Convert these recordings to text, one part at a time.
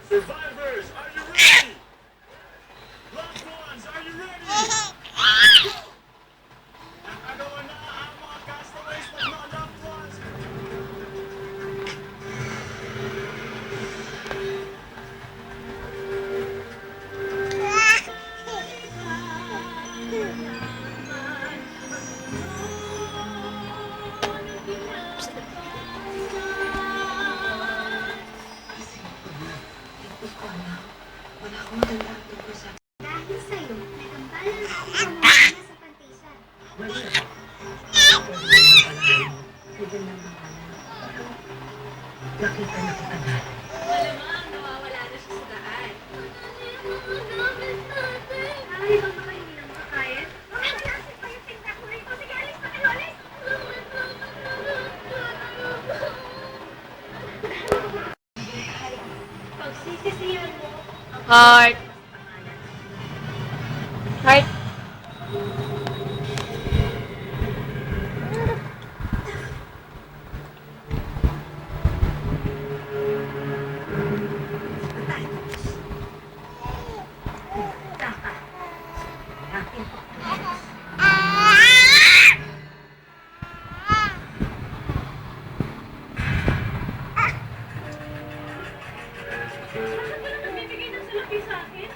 Survivors, are you ready? Loved ones, are you ready? Nakagawa na ang mga castaways ng mga loved ones. Wala akong magandang tungkol sa... Dahil sa'yo, nagambalan ako sa mga sa pantisan. Wala. Pwede lang pala. Pwede lang pangalan. Nakita na kita na. Malamang nawawala na siya sa daan. Ay, baka kayo nilang makain? Malasin pa yung tinta ko rito. Sige, alis pa kayo, alis! Pagsisisiyan mo, Heart. Heart. bakit ka lang nagbibigay ng salapi sa akin?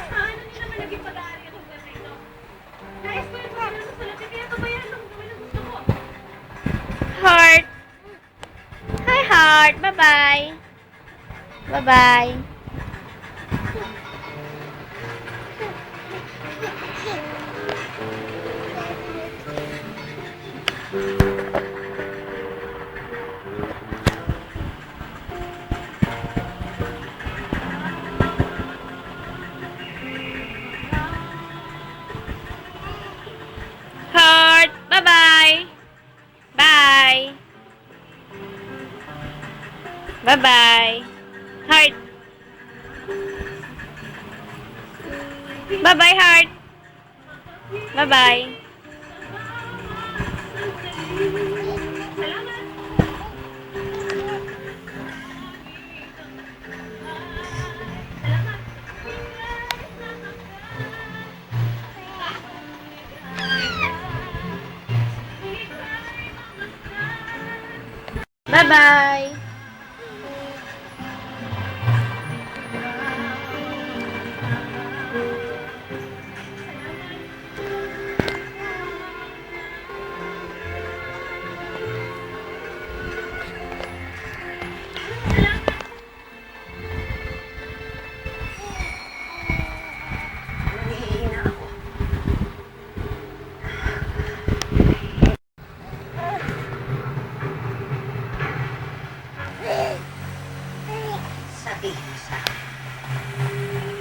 Paano niyo naman naging pag-aari itong lugar na ito? Nais ko yung pagkakas sa salapi, kaya kabayan lang gawin ang gusto ko. Heart. Hi, Heart. Bye-bye. Bye-bye. Heart. Bye-bye. Bye. Bye-bye. Heart. Bye-bye, Heart. Bye-bye. Salamat! Salamat! Bye-bye. Nangihina ako. Sabihin mo sa akin.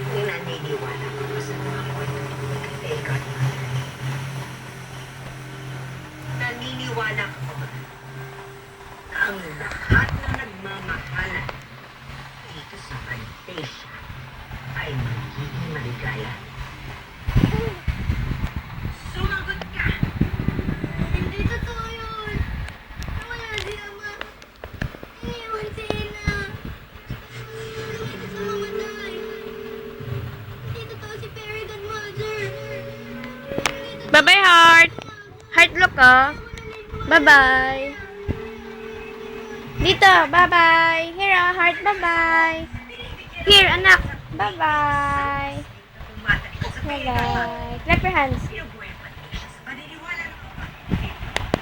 Kung naniniwala ka ba sa mga kwento ng kay Godmother? Naniniwala ka ba na ang lahat na nagmamahalan dito sa Fantasia ay magiging maligaya? Sumagot ka! Hindi totoo yun! Wala si Ama. Iniwan si Ina. Hindi sa mamatay. Hindi totoo si Fairy Godmother. Bye-bye, Heart. Heart, look, oh. Bye-bye. Dito, bye-bye. Here, oh, Heart, bye-bye. Here, anak. Bye-bye. Bye-bye. Clap your hands.